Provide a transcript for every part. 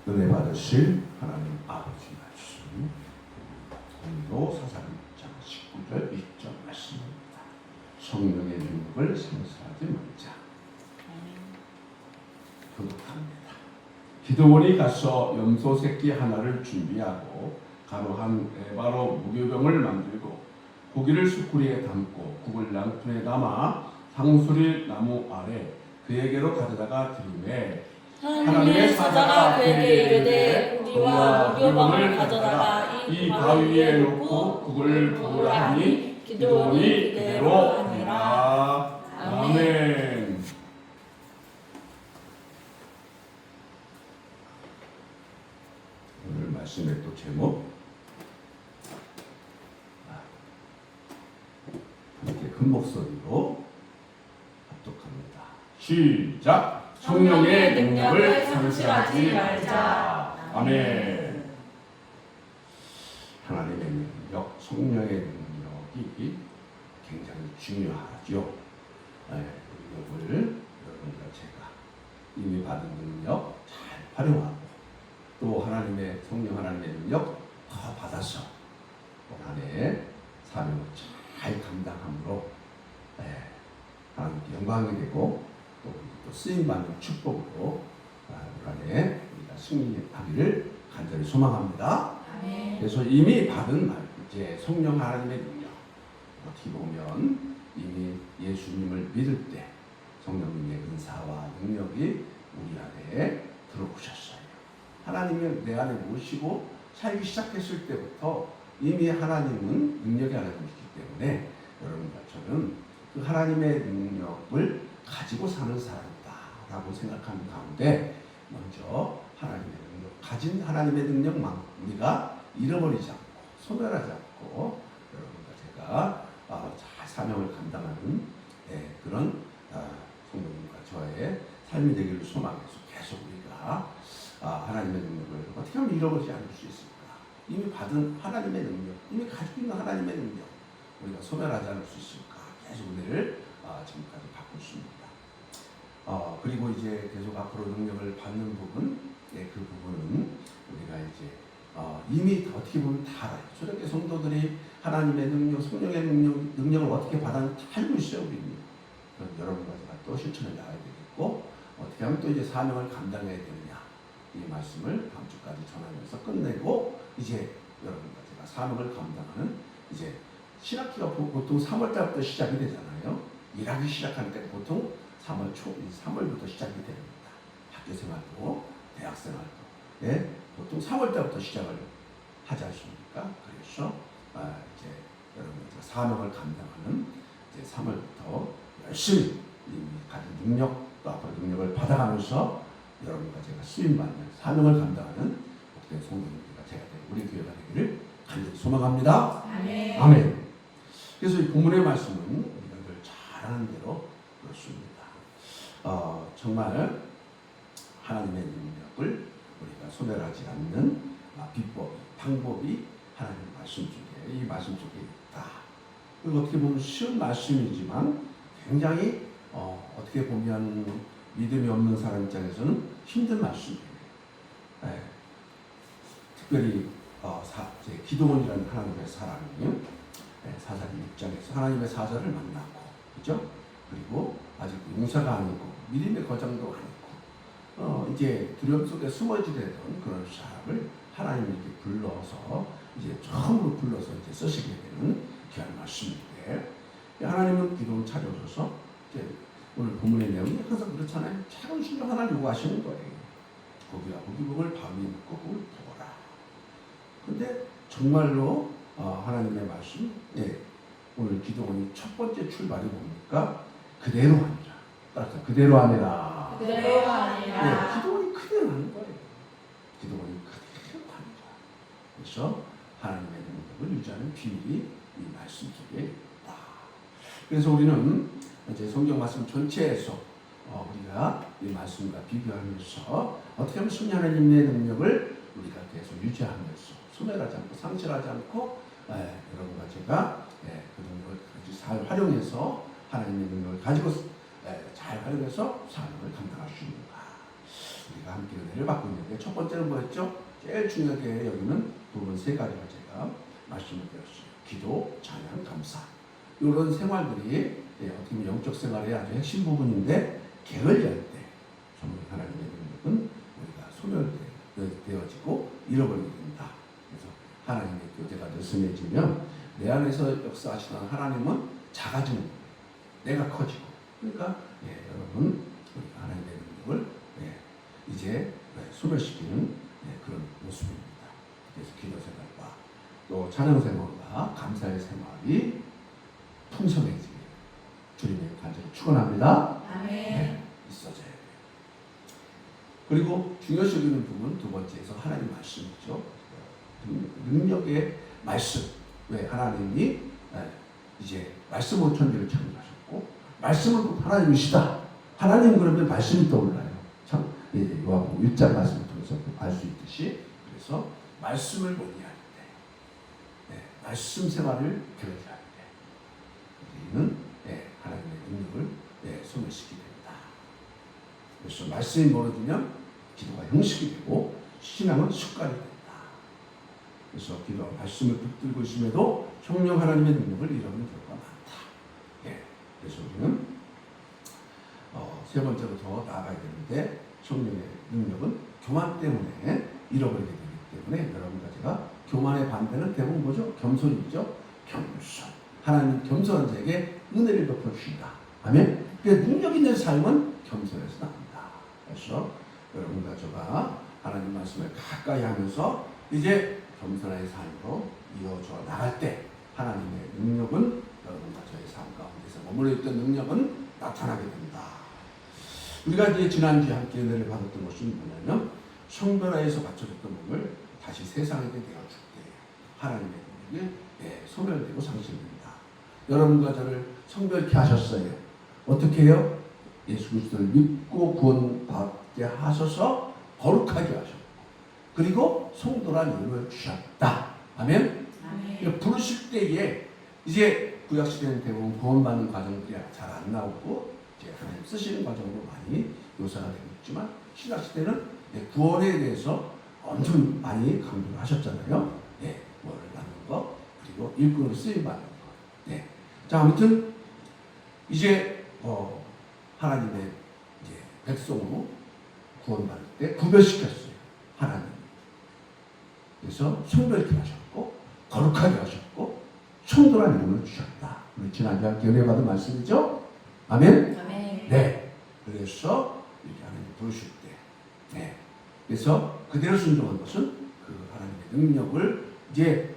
은혜 받으실 하나님 아버지 말씀, 오늘도 사사기 6장 19절 20절 말씀입니다. 성령의 능력을 상실하지 말자. 교독합니다. 기드온이 가서 염소 새끼 하나를 준비하고 가루 한 에바로 무교병을 만들고 고기를 수쿠리에 담고 국을 양푼에 담아 상수리 나무 아래 그에게로 가져다가 드리매 하나님의 사자가 그에게 이르되 고기와 무교병을 가져다가 이 바위 위에 놓고 국을 부으라 하니 기드온이 그대로 하니라. 아멘. 오늘 말씀의 또 제목, 함께 큰 목소리로 합독합니다. 시작. 성령의 능력을 상실하지 말자. 아멘. 하나님의 능력, 성령의 능력이 굉장히 중요하죠. 능력을 여러분과 제가 이미 받은 능력 잘 활용하고 또 하나님의 성령 하나님의 능력 더 받아서 안에 사명을 잘 감당함으로 하나님께 영광이 되고 또 쓰임받는 축복으로 우리 안에 우리가 승리하기를 간절히 소망합니다. 아멘. 그래서 이미 받은 이제 성령 하나님의 능력, 어떻게 보면 이미 예수님을 믿을 때 성령님의 은사와 능력이 우리 안에 들어오셨어요. 하나님이 내 안에 모시고 살기 시작했을 때부터 이미 하나님은 능력이 하나님이기 때문에 여러분과 저는 그 하나님의 능력을 가지고 사는 사람이다라고 생각하는 가운데 먼저 하나님의 능력, 가진 하나님의 능력만 우리가 잃어버리지 않고 소멸하지 않고 여러분과 제가 잘 사명을 감당하는 그런 성도님과 저의 삶이 되기를 소망해서 계속 우리가 하나님의 능력을 어떻게 하면 잃어버리지 않을 수 있을까? 이미 받은 하나님의 능력, 이미 가지고 있는 하나님의 능력 우리가 소멸하지 않을 수 있을까? 계속 은혜를 지금까지 받고 있습니다. 그리고 이제 계속 앞으로 능력을 받는 부분, 그 부분은 우리가 이제 이미 어떻게 보면 다 알아요. 초대교회 성도들이 하나님의 능력, 성령의 능력을 어떻게 받았는지 알고 있어요, 우리는. 그럼 여러분과 제가 또 실천을 나가야 되겠고, 어떻게 하면 또 이제 사명을 감당해야 되느냐. 이 말씀을 다음 주까지 전하면서 끝내고, 이제 여러분과 제가 사명을 감당하는 이제 신학기가 보통 3월달부터 시작이 되잖아요. 일하기 시작하니까 보통 3월 초, 3월부터 시작이 됩니다. 학교 생활도, 대학 생활도. 보통 3월달부터 시작을 하지 않습니까? 그래서 이제 여러분들 사명을 감당하는 이제 3월부터 열심히 가진 능력 또 앞으로 능력을 받아가면서 여러분과 제가 쓰임받는 사명을 감당하는 복된 성도님들과 제가 되고 우리 교회가 되기를 간절히 소망합니다. 아멘. 아멘. 그래서 이 본문의 말씀은 우리가 늘 잘 아는 대로 그렇습니다. 정말 하나님의 능력을 우리가 소멸하지 않는 비법, 방법이 하나님 말씀 속에, 이 말씀 속에 있다. 그리고 어떻게 보면 쉬운 말씀이지만 굉장히 어떻게 보면 믿음이 없는 사람 입장에서는 힘든 말씀이에요. 특별히 기드온이라는 하나님의 사람이 사사기 6장에서 하나님의 사자를 만났고, 그죠? 그리고 아직 용사가 아니고 믿음의 거장도 아니고 이제 두려움 속에 숨어지려던 그런 사람을 하나님이 이렇게 불러서 이제 처음으로 불러서 이제 쓰시게 되는 귀한 말씀인데, 하나님은 기도를 찾아오셔서 이제 오늘 본문의 내용이 항상 그렇잖아요. 작은 순종 하나를 요구하시는 거예요. 고기와 고기복을 바위에 놓고 그걸 부어라. 근데 정말로 하나님의 말씀, 오늘 기도원이 첫 번째 출발이 뭡니까? 그대로 하니라. 따라서 그대로 하니라. 그대로 하니라. 기도원이 그대로 하는 거예요. 기도원이 그대로 하니라. 그래서 하나님의 능력을 유지하는 비밀이 이 말씀 속에 있다. 그래서 우리는 이제 성경 말씀 전체에서 우리가 이 말씀과 비교하면서 어떻게 하면 승리 하나님의 능력을 우리가 계속 유지하면서 소멸하지 않고 상실하지 않고 여러분과 제가 그 능력을 잘 활용해서 하나님의 능력을 가지고 잘 활용해서 사명을 감당할 수 있는가. 우리가 함께 은혜를 받고 있는데 첫 번째는 뭐였죠? 제일 중요하게 여기는 부분 세 가지를 제가 말씀을 드렸어요. 기도, 찬양, 감사. 이런 생활들이 어떻게 보면 영적 생활의 아주 핵심 부분인데 게을리할 때 정말 하나님의 능력은 우리가 소멸되어지고 잃어버리게 된다. 그래서 하나님의 교제가 더 sm해지면 내 안에서 역사하시는 하나님은 작아지는 거예요. 내가 커지고. 그러니까 여러분 우리가 하나님의 능력을 이제 소멸시키는 그런 모습입니다. 그래서 기도 생활과 또 찬양 생활과 감사의 생활이 풍성해지길 주님의 간절히 축원합니다. 아멘. 있어져야 돼요. 그리고 중요시 여기는 부분 두 번째에서 하나님 말씀이죠. 능력의 말씀. 왜 하나님이 이제 말씀으로 천지를 창조하셨고 말씀은 꼭 하나님이시다. 하나님 그러면 말씀이 떠올라요. 참 요한복음 1장 말씀을 통해서 알 수 있듯이 그래서 말씀을 논의할 때 말씀 생활을 교육할 때 우리는 하나님의 능력을 소멸시키게 됩니다. 그래서 말씀이 멀어지면 기도가 형식이 되고 신앙은 습관이 된다. 그래서 기도와 말씀을 붙들고 있음에도 성령 하나님의 능력을 잃어버리는 경우가 많다. 그래서 우리는 세 번째로 더 나아가야 되는데 성령의 능력은 교만 때문에 잃어버리게 되기 때문에 여러분과 제가 교만의 반대는 대부분 뭐죠? 겸손이죠. 겸손. 하나님 겸손한 자에게 은혜를 베풀어 주신다. 아멘. 그래서 능력 있는 삶은 겸손에서 나옵니다. 그래서 여러분과 제가 하나님 말씀을 가까이 하면서 이제 겸손의 삶으로 이어져 나갈 때 하나님의 능력은 여러분과 저의 삶 가운데서 머물러 있던 능력은 나타나게 된다. 우리가 이제 지난주에 함께 은혜를 받았던 것이 뭐냐면 성별화에서 갖춰졌던 몸을 다시 세상에게 내어줄 때 하나님의 능력이 소멸되고 상실됩니다. 여러분과 저를 성별케 하셨어요. 어떻게 해요? 예수 그리스도를 믿고 구원받게 하셔서 거룩하게 하셨고 그리고 성도란 이름을 주셨다. 아멘? 아멘. 부르실 때에 이제 구약시대는 대부분 구원받는 과정들이 잘 안 나오고 이제 하나님 쓰시는 과정으로 많이 묘사가 되고 있지만 신약시대는 구원에 대해서 엄청 많이 강조를 하셨잖아요. 뭐를 낳는 거 그리고 일꾼으로 쓰임받는 거. 자 아무튼 이제 하나님의 이제 백성으로 구원받을 때 구별시켰어요. 하나님. 그래서 성별케 하셨고 거룩하게 하셨고 성도란 이름을 주셨다. 우리 지난주에 은혜 받은 말씀이죠. 아멘. 아멘. 네. 그래서 이렇게 하나님 부르실 때, 그래서 그대로 순종한 것은 그 하나님의 능력을 이제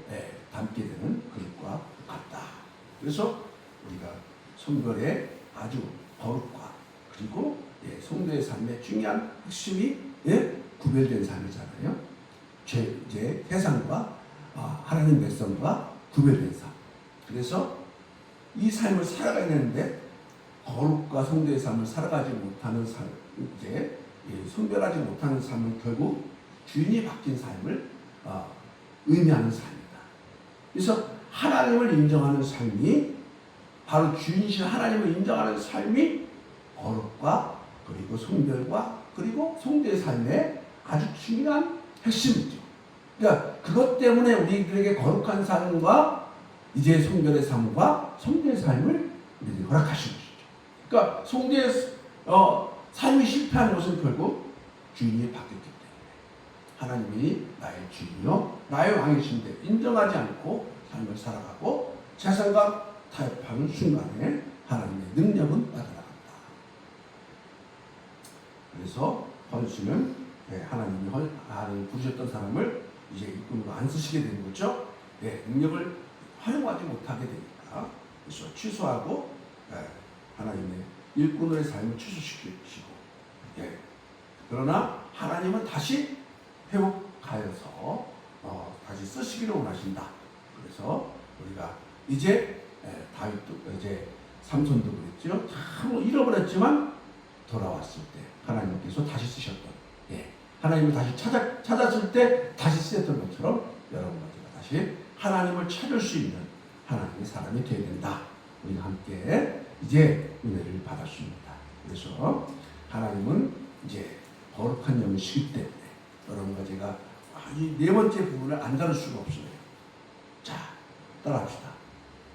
담게 되는 그릇과 같다. 그래서 우리가 성별의 아주 거룩과 그리고 성도의 삶의 중요한 핵심이 구별된 삶이잖아요. 이제 세상과 하나님 백성과 구별된 삶. 그래서 이 삶을 살아가야 되는데 거룩과 성도의 삶을 살아가지 못하는 삶, 이제 성별하지 못하는 삶은 결국 주인이 바뀐 삶을 의미하는 삶이다. 그래서 하나님을 인정하는 삶이 바로 주인이신 하나님을 인정하는 삶이 거룩과 그리고 성별과 그리고 성도의 삶의 아주 중요한 핵심이죠. 그러니까 그것 때문에 우리들에게 거룩한 삶과 이제 성별의 삶과 성도의 삶을 우리에게 허락하신 것이죠. 그러니까 성도의 삶이 실패하는 것은 결국 주인이 바뀌었기 때문에 하나님이 나의 주인이요 나의 왕이신데 인정하지 않고 삶을 살아가고 세상과 타협하는 순간에 하나님의 능력은 빠져나간다. 그래서 헌신은 하나님이 부르셨던 사람을 이제 일꾼으로 안 쓰시게 되는 거죠. 능력을 활용하지 못하게 되니까 그래서 취소하고 하나님의 일꾼의 삶을 취소시키시고 그러나 하나님은 다시 회복하여서 다시 쓰시기를 원하신다. 그래서 우리가 이제 다윗도 이제 삼손도 그랬죠. 참 잃어버렸지만 돌아왔을 때 하나님께서 다시 쓰셨던 하나님을 다시 찾았을 때 다시 쓰였던 것처럼 여러분과 제가 다시 하나님을 찾을 수 있는 하나님의 사람이 되어야 된다. 우리가 함께 이제 은혜를 받았습니다. 그래서 하나님은 이제 거룩한 영이시기 때문에 여러분과 제가 이 네 번째 부분을 안 다룰 수가 없어요. 자, 따라합시다.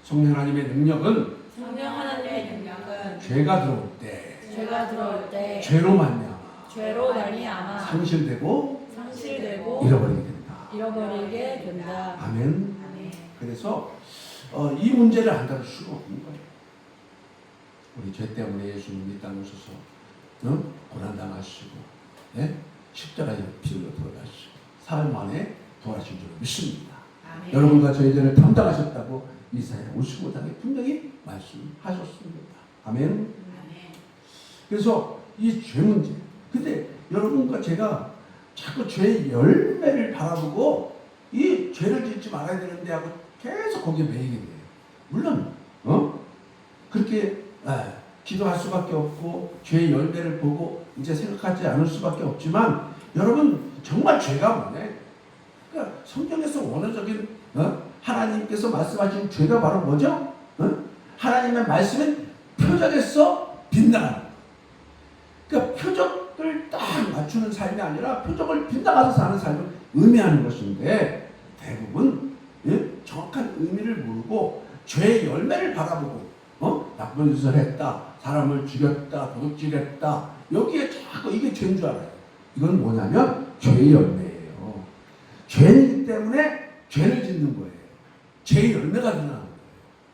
성령 하나님의 능력은 성령 하나님의 능력은 죄가 들어올 때 죄가 들어올 때 죄로 말미암아 죄로 말미암아 상실되고 상실되고 잃어버리게 된다. 잃어버리게 된다. 아멘. 아멘. 그래서 이 문제를 안 다룰 수가 없는 거예요. 우리 죄 때문에 예수님이 이 땅에 오셔서 고난당하시고 십자가에 피흘려 돌아가시고 사흘 만에 부활하신 줄 믿습니다. 아멘. 여러분과 저희 죄를 담당하셨다고 이사야 55장에 분명히 말씀하셨습니다. 아멘. 아멘. 그래서 이 죄 문제. 근데 여러분과 제가 자꾸 죄의 열매를 바라보고 이 죄를 짓지 말아야 되는데 하고 계속 거기에 매이게 돼요. 물론 그렇게 기도할 수밖에 없고 죄의 열매를 보고 이제 생각하지 않을 수밖에 없지만 여러분 정말 죄가 뭐냐? 그러니까 성경에서 원어적인 하나님께서 말씀하신 죄가 바로 뭐죠? 하나님의 말씀은 표적에서 빗나가는. 그러니까 표적을 딱 맞추는 삶이 아니라 표적을 빗나가서 사는 삶을 의미하는 것인데 대부분 정확한 의미를 모르고 죄의 열매를 바라보고 나쁜 짓을 했다, 사람을 죽였다, 도둑질했다 여기에 자꾸 이게 죄인 줄 알아요. 이건 뭐냐면 죄의 열매예요. 죄이기 때문에 죄를 짓는 거예요. 죄의 열매가 드러나는 거예요.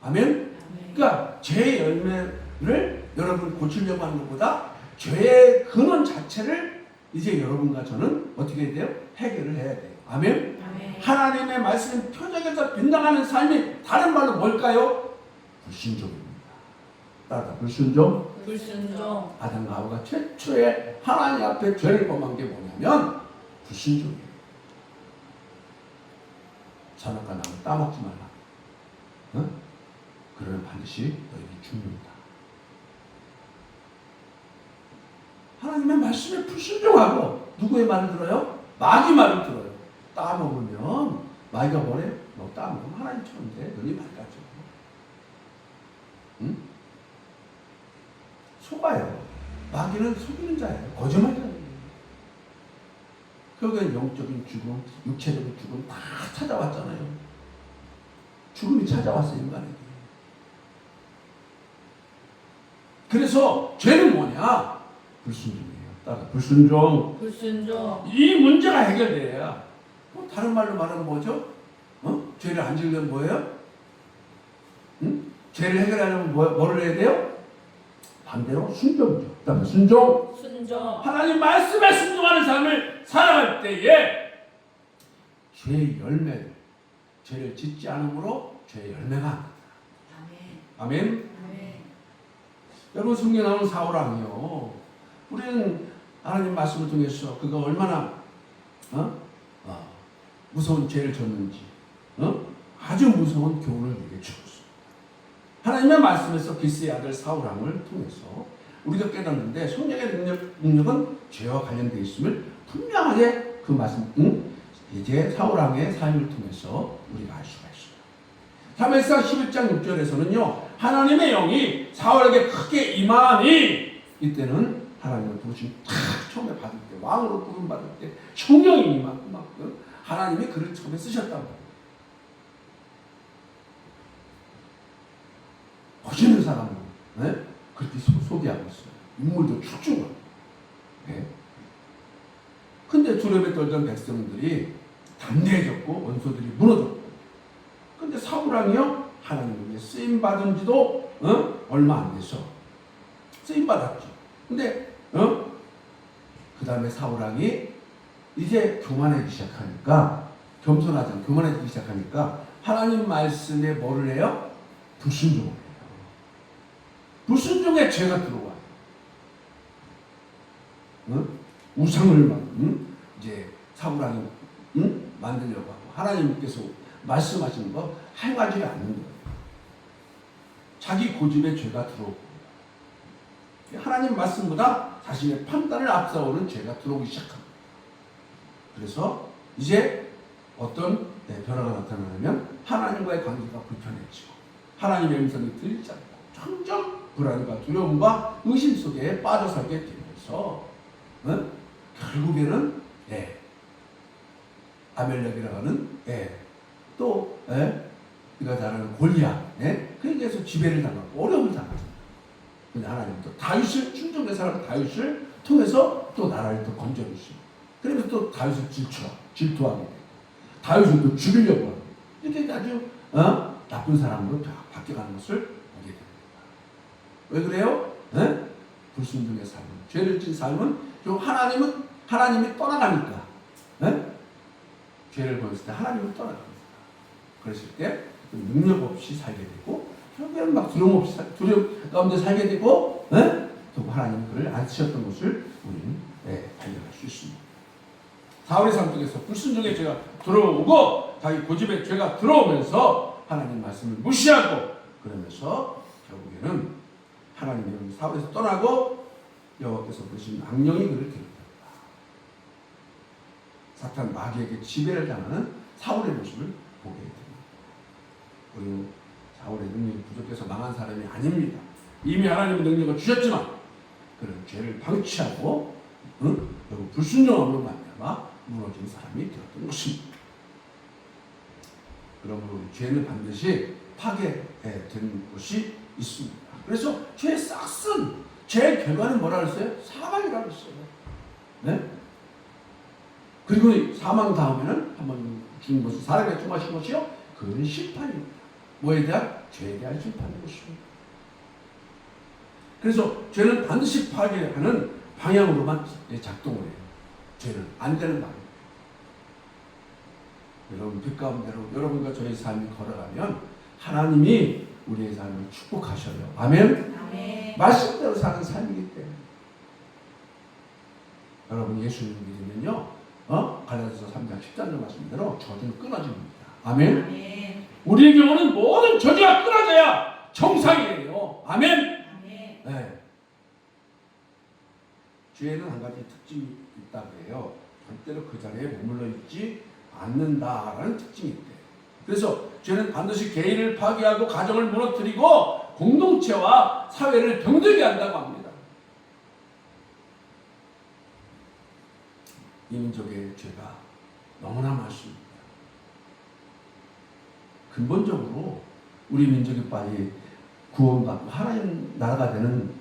아멘? 그러니까 죄의 열매를 여러분 고치려고 하는 것보다 죄의 근원 자체를 이제 여러분과 저는 어떻게 해야 돼요? 해결을 해야 돼요. 아멘? 아멘. 하나님의 말씀 표적에서 빗나가는 삶이 다른 말로 뭘까요? 불순종입니다. 따라 불순종. 불순종. 아담과 하와가 최초의 하나님 앞에 죄를 범한 게 뭐냐면 불순종이에요. 선악과 나무 따먹지 말라. 그러면 반드시 너희들이 죽는다. 하나님의 말씀에 불순종하고 누구의 말을 들어요? 마귀 말을 들어요. 따먹으면 마귀가 뭐래요? 너 따먹으면 하나님처럼 돼. 너희 말까지. 응? 속아요. 마귀는 속이는 자예요. 거짓말이에요. 결국엔 영적인 죽음, 육체적인 죽음 다 찾아왔잖아요. 죽음이 찾아왔어요, 인간에게. 그래서 죄는 뭐냐? 불순종이에요. 따라 불순종. 불순종. 이 문제가 해결돼야. 다른 말로 말하면 뭐죠? 죄를 안 지으려면 뭐예요? 죄를 해결하려면 뭐를 해야 돼요? 반대로 순종이죠. 그다음에 순종. 순종. 하나님 말씀에 순종하는 삶을 살아갈 때에 죄의 열매를 죄를 짓지 않으므로 죄의 열매가 납니다. 아멘. 아멘. 아멘. 여러분 성경에 나오는 사울왕이요. 우리는 하나님 말씀을 통해서 그가 얼마나 무서운 죄를 졌는지 아주 무서운 교훈을 우리에게 주었습니다. 하나님의 말씀에서 기스의 아들 사울왕을 통해서 우리가 깨닫는데 성령의 능력은 죄와 관련되어 있음을 분명하게 그 말씀 이제 사울왕의 삶을 통해서 우리가 알 수가 있어요. 사무엘상 11장 6절에서는요. 하나님의 영이 사울에게 크게 임하니 이때는 하나님의 부르심 딱 처음에 받을 때 왕으로 부름 받을 때 성령이 임하고 막 하나님이 그를 처음에 쓰셨다고 합니다. 멋있는 사람을 그렇게 소개하고 있어요. 인물도 출중하고. 근데 두려움에 떨던 백성들이 담대해졌고 원소들이 무너졌고. 근데 사울왕이요 하나님에게 쓰임 받은 지도 얼마 안 돼서 쓰임 받았죠. 근데 그 다음에 사울왕이 이제 교만하기 시작하니까 겸손하지 교만해지기 시작하니까 하나님 말씀에 뭐를 해요? 불순종을 해요. 불순종에 죄가 들어와요. 우상을 이제 사울왕이 만들려고 하고 하나님께서 말씀하시는 거 행하지 않는 거예요. 자기 고집에 죄가 들어오고 하나님 말씀보다 자신의 판단을 앞세우는 죄가 들어오기 시작합니다. 그래서 이제 어떤 변화가 나타나면 하나님과의 관계가 불편해지고 하나님의 음성이 들리지 않고 점점 불안과 두려움과 의심 속에 빠져 살게 되면서 결국에는 아멜렉이라고 하는 또 우리가 잘 아는 골리앗 그에게서 지배를 당하고 어려움을 당하잖아요. 근데 하나님 또 다윗을 충정의 사람 다윗을 통해서 또 나라를 또 건져주시고 그러면서 또 다윗을 질투하게 되고 다윗을 또 죽이려고 하고 이렇게 아주 나쁜 사람으로 바뀌어가는 것을 보게 됩니다. 왜 그래요? 불순종의 삶은 죄를 진 삶은 하나님이 떠나가니까 죄를 보였을 때 하나님을 떠나갑니다. 그랬을 때 능력 없이 살게 되고 결국에는 막 두려움 가운데 살게 되고 또 하나님이 그를 안 쓰셨던 것을 우리는 발견할 수 있습니다. 사울의 삶 속에서 불순종의 죄가 들어오고 자기 고집의 죄가 들어오면서 하나님 말씀을 무시하고 그러면서 결국에는 하나님이 사울에서 떠나고 여호와께서 부르신 악령이 그를 괴롭힙니다. 사탄 마귀에게 지배를 당하는 사울의 모습을 보게 됩니다. 우리는 사울의 능력이 부족해서 망한 사람이 아닙니다. 이미 하나님의 능력을 주셨지만 그런 죄를 방치하고 그리고 불순종함으로 말미암아 무너진 사람이 되었던 것입니다. 그러므로 죄는 반드시 파괴되는 것이 있습니다. 그래서 죄의 싹슨 죄의 결과는 뭐라 그랬어요? 사망이라고 했어요. 그리고 사망 다음에는 한번 죽은 것은 사람의 죽으신 것이요 그건 심판입니다. 뭐에 대한? 죄에 대한 심판인 것입니다. 그래서 죄는 반드시 파괴하는 방향으로만 작동을 해요. 죄는 안 되는 방향. 여러분 빛 가운데로 여러분과 저희 삶이 걸어가면 하나님이 우리의 삶을 축복하셔요. 아멘? 아멘. 말씀대로 사는 삶이기 때문에 여러분 예수님 믿으면요 갈라디아서 3장 13절 말씀대로 저주는 끊어집니다. 아멘? 아멘. 우리의 경우는 모든 저주가 끊어져야 정상이에요. 아멘? 아멘. 네. 죄에는 한 가지 특징이 있다고 해요. 절대로 그 자리에 머물러 있지 않는다라는 특징이 있대요. 그래서 죄는 반드시 개인을 파괴하고 가정을 무너뜨리고 공동체와 사회를 병들게 한다고 합니다. 이 민족의 죄가 너무나 많습니다. 근본적으로 우리 민족이 빨리 구원받고 하나님 나라가 되는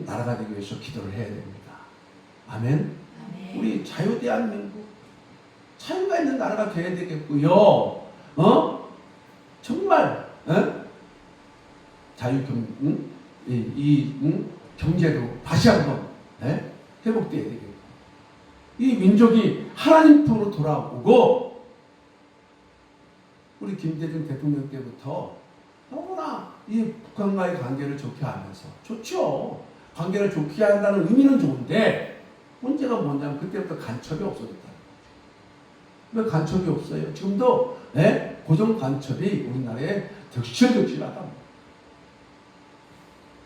나라가 되기 위해서 기도를 해야 됩니다. 아멘? 아멘. 우리 자유 대한민국 자유가 있는 나라가 되어야 되겠고요. 정말 경제도 다시 한번 회복되어야 되겠고 이 민족이 하나님 품으로 돌아오고 우리 김대중 대통령 때부터 너무나 이 북한과의 관계를 좋게 하면서 좋죠. 관계를 좋게 한다는 의미는 좋은데 문제가 뭐냐면 그때부터 간첩이 없어졌다. 왜 간첩이 없어요? 지금도 고정 간첩이 우리나라에 득실하다.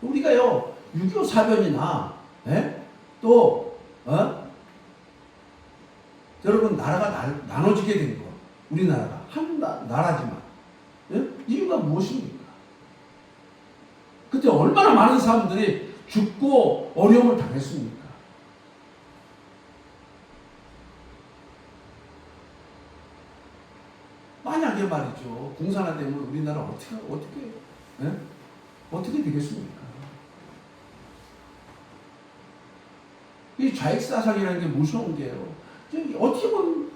우리가요 6.25 사변이나 또 여러분 나라가 나눠지게 된 거 우리나라가 한 나라지만 이유가 무엇입니까? 그때 얼마나 많은 사람들이 죽고 어려움을 당했습니까? 만약에 말이죠 공산화되면 우리나라 어떻게 되겠습니까? 이 좌익사상이라는 게 무서운 게요. 어떻게 보면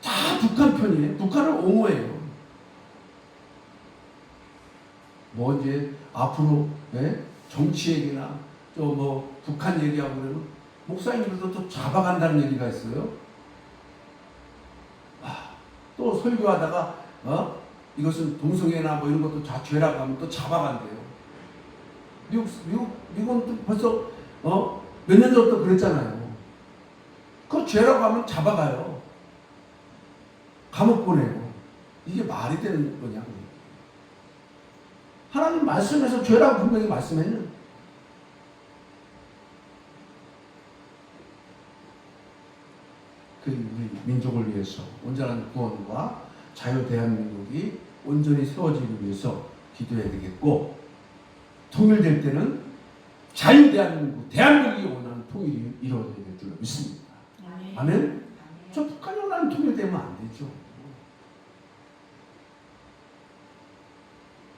다 북한 편이에요. 북한을 옹호해요. 뭐 이제 앞으로 정치 얘기나 또 뭐 북한 얘기하고 그러면 목사님들도 또 잡아간다는 얘기가 있어요. 또 설교하다가 이것은 동성애나 뭐 이런 것도 죄라고 하면 또 잡아간대요. 미국은 벌써 몇 년 전부터 그랬잖아요. 그거 죄라고 하면 잡아가요. 감옥 보내고. 이게 말이 되는 거냐고. 하나님 말씀에서 죄라고 분명히 말씀했는데 그 우리 민족을 위해서 온전한 구원과 자유 대한민국이 온전히 세워지기 위해서 기도해야 되겠고 통일될 때는 자유 대한민국이 원하는 통일이 이루어져야 될 줄로 믿습니다. 아멘? 저 북한이랑 나는 통일되면 안 되죠.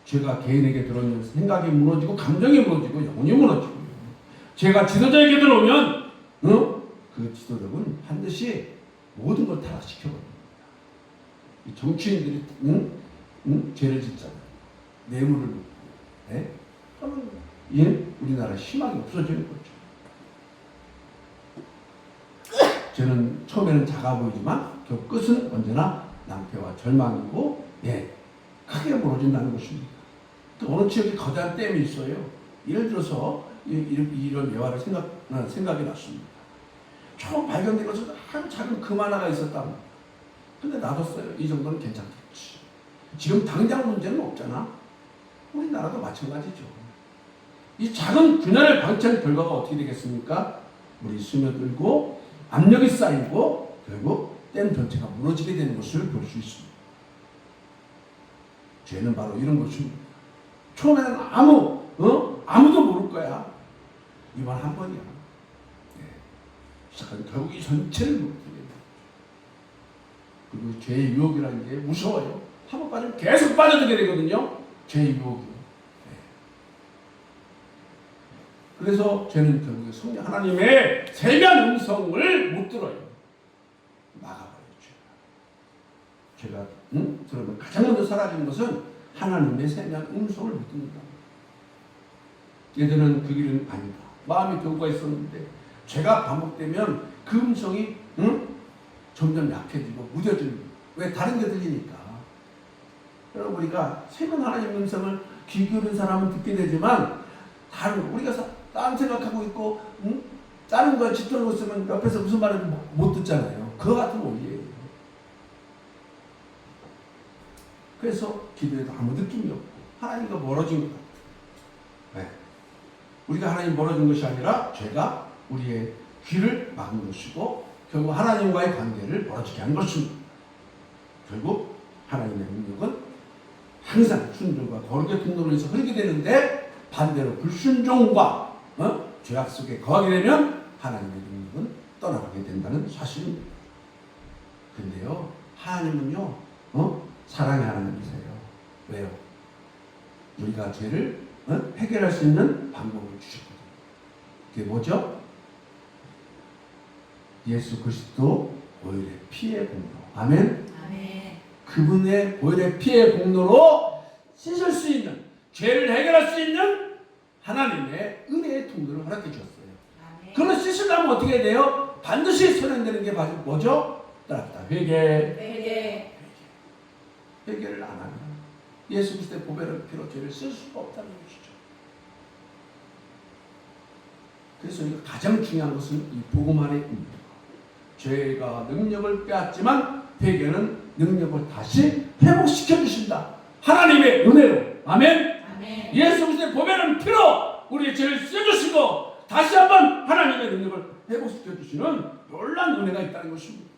죄가 개인에게 들어오면 생각이 무너지고 감정이 무너지고 영혼이 무너지고, 죄가 지도자에게 들어오면 그 지도자는 반드시 모든 걸 타락시켜버립니다. 이 정치인들이 죄를 짓잖아요. 뇌물을 묻고, 그러면 우리나라 희망이 없어지는 거죠. 죄는 처음에는 작아 보이지만 결국 끝은 언제나 낭패와 절망이고 크게 벌어진다는 것입니다. 또 어느 지역에 거대한 댐이 있어요. 예를 들어서 이런 예화를 생각이 났습니다. 처음 발견된 것은 아주 작은 금 하나가 있었다. 근데 놔뒀어요. 이 정도는 괜찮겠지. 지금 당장 문제는 없잖아. 우리나라도 마찬가지죠. 이 작은 균열의 방치한 결과가 어떻게 되겠습니까? 물이 스며들고 압력이 쌓이고 결국 댐 전체가 무너지게 되는 것을 볼 수 있습니다. 죄는 바로 이런 것입니다. 처음에는 아무도 모를 거야. 이번 한 번이야. 시작하면 결국 이 전체를 무너뜨리게 됩니다. 그리고 죄의 유혹이라는 게 무서워요. 한 번 빠지면 계속 빠져들게 되거든요. 죄의 유혹이. 그래서 죄는 결국에 성령 하나님의 세미한 음성을 못 들어요. 막아버려요. 죄가 들으면 가장 먼저 사라지는 것은 하나님의 세미한 음성을 못 듣는다. 얘들은 그 길은 아니다. 마음의 교구가 있었는데 죄가 반복되면 그 음성이 점점 약해지고 무뎌지는 거예요. 왜? 다른 게 들리니까. 여러분, 우리가 세미한 하나님의 음성을 귀 기울인 사람은 듣게 되지만 우리가 딴 생각하고 있고 다른 거에 집중하고 있으면 옆에서 무슨 말을 못 듣잖아요. 그거 같은 원리예요. 그래서 기도에도 아무 느낌이 없고 하나님과 멀어진 것 같아요. 우리가 하나님 멀어진 것이 아니라 죄가 우리의 귀를 막은 것이고 결국 하나님과의 관계를 멀어지게 한 것입니다. 결국 하나님의 능력은 항상 순종과 거룩의 통로로 해서 흐르게 되는데 반대로 불순종과 죄악 속에 거하게 되면 하나님의 능력은 떠나가게 된다는 사실입니다. 근데요, 하나님은요, 사랑의 하나님이세요. 왜요? 우리가 죄를 해결할 수 있는 방법을 주셨거든요. 그게 뭐죠? 예수 그리스도 보혈의 피의 공로. 아멘? 아멘. 그분의 보혈의 피의 공로로 씻을 수 있는, 죄를 해결할 수 있는 하나님의 은혜의 통로를 허락해 주셨어요. 그걸 씻으려면 어떻게 돼요? 반드시 선언되는 게 뭐죠? 따랐다. 회개. 회개를 안 하면 예수 그리스도의 보혈의 피로 죄를 쓸 수가 없다는 것이죠. 그래서 우리가 가장 중요한 것은 이 복음 안에 있는 죄가 능력을 빼앗지만 회개는 능력을 다시 회복시켜 주신다. 하나님의 은혜로. 아멘. 아멘. 예수 그리스도의 보혈은 피로 우리의 죄를 씻어주시고 다시 한번 하나님의 능력을 회복시켜 주시는 놀라운 은혜가 있다는 것입니다.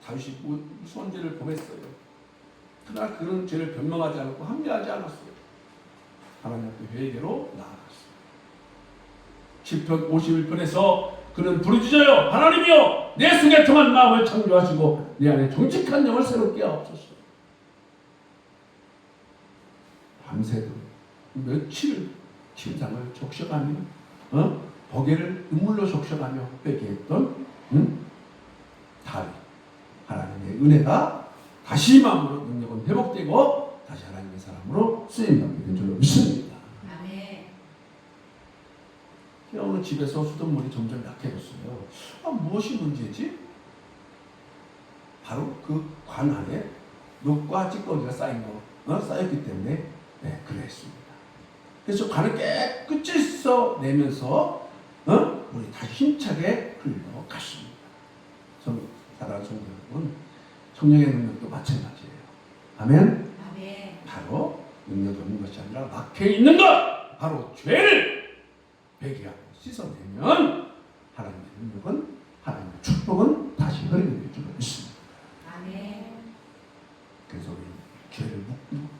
다윗이 무서운 죄를 범했어요. 그러나 그런 죄를 변명하지 않고 합리하지 않았어요. 하나님 앞에 회개로 나아갔어요. 시편 51편에서 그는 부르짖어요. 하나님이여, 내 속에 통한 마음을 창조하시고 내 안에 정직한 영을 새롭게 하옵소서. 밤새도 며칠 침상을 적셔가며 버게를 눈물로 적셔가며 회개했던 다윗. 하나님의 은혜가 다시 마음으로 능력은 회복되고 다시 하나님의 사람으로 쓰임받게 된 줄로 믿습니다. 아멘. 오늘 집에서 수돗물이 점점 약해졌어요. 무엇이 문제지? 바로 그 관 안에 녹과 찌꺼기가 쌓였기 때문에 그랬습니다. 그래서 관을 깨끗이 씻어내면서 물이 다시 힘차게 흘러갔습니다. 사랑하는 성도 여러분, 성령의 능력도 마찬가지예요. 아멘? 아멘. 바로 능력이 없는 것이 아니라 막혀 있는 것! 바로 죄를 회개하고 씻어내면 하나님의 능력은, 하나님의 축복은 다시 흐르게 될 줄 믿습니다. 아멘. 그래서 우리 죄를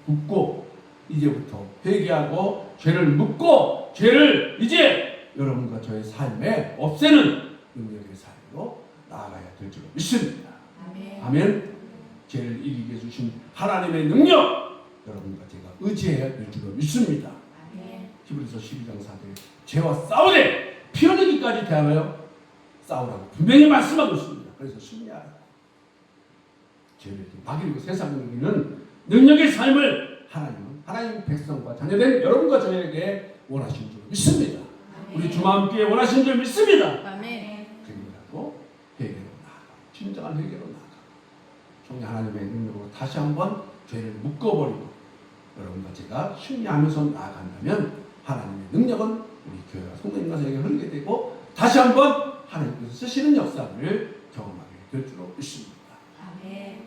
묻고 이제부터 회개하고 죄를 묻고 죄를 이제 여러분과 저의 삶에 없애는 능력의 삶으로 나아가야 될 줄 믿습니다. 아멘. 아멘. 죄를 이기게 해주신 하나님의 능력 여러분과 제가 의지해야 될 줄 믿습니다. 아멘. 히브리서 12장 4절에 죄와 싸우되 피 흘리기까지 대하여 싸우라고 분명히 말씀하고 있습니다. 그래서 승리하라. 죄를 막이고 세상을 이기는 능력의 삶을 하나님은 하나님 백성과 자녀된 여러분과 저에게 원하시는 줄 믿습니다. 우리 주와 함께 원하시는 줄 믿습니다. 아멘. 그리고 회개로 나아가 진정한 회개로 나아가 정말 하나님의 능력으로 다시 한번 죄를 묶어버리고 여러분과 제가 승리하면서 나아간다면 하나님의 능력은 우리 교회와 성도님과 저에게 흐르게 되고 다시 한번 하나님께서 쓰시는 역사를 경험하게 될 줄로 믿습니다. 아멘.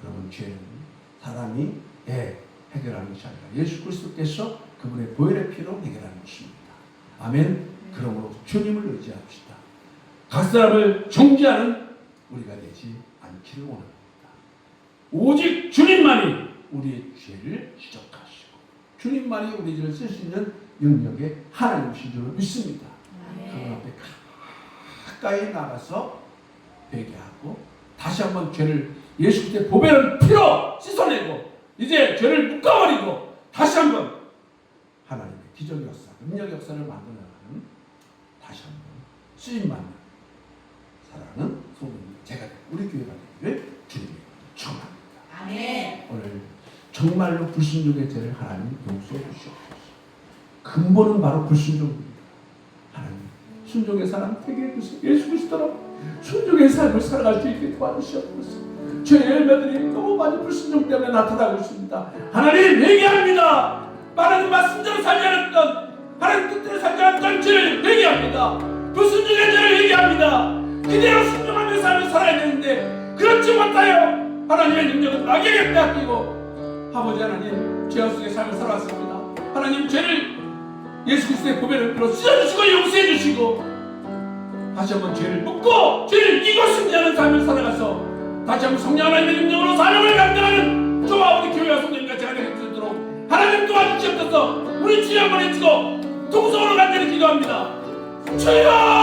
여러분 죄는 사람이 해결하는 것이 아니라 예수 그리스도께서 그분의 보혈의 피로 해결하는 것입니다. 아멘. 그러므로 주님을 의지합시다. 각 사람을 정죄하는 우리가 되지 않기를 원합니다. 오직 주님만이 우리의 죄를 지적하시고 주님만이 우리 죄를 쓸 수 있는 능력의 하나님이신 줄 믿습니다. 그분 앞에 가까이 나가서 회개하고 다시 한번 죄를 예수 그리스도의 보배를 피로 씻어내고 이제 죄를 묶어버리고 다시 한번 하나님의 기적 역사, 능력 역사를 만들어 나가는 다시 한번 쓰임받는 사랑하는 성도님 제가 우리 교회가 되기를 주님이 축원합니다. 아멘. 오늘 정말로 불순종의 죄를 하나님 용서해 주시옵소서. 근본은 바로 불순종입니다. 하나님 순종의 사람 되게 해주세요. 예수 그리스도로 순종의 삶을 살아갈 수 있게 도와주시옵소서. 죄의 열매들이 너무 많이 불순종 때문에 나타나고 있습니다. 하나님 회개합니다. 하나님 말씀대로 살지 않았던 하나님 뜻대로 살지 않았던 죄를 회개합니다. 불순종의 죄를 회개합니다. 그대로 순종하며 삶을 살아야 되는데 그렇지 못하여 하나님의 능력은 나에게 빼앗기고 아버지 하나님 죄악 속의 삶을 살아왔습니다. 하나님 죄를 예수 그리스도의 보배를 피로 씻어주시고 용서해 주시고 다시 한번 죄를 묻고 죄를 이기고 승리하는 삶을 살아가서 다시 한번 성령 하나님의 능력으로 사명을 감당하는 저와 우리 교회와 성도님과 제가 되게 되도록 하나님 도와주시옵소서. 우리 주여 한번 해주고 동성으로 간절히 기도합니다. 주여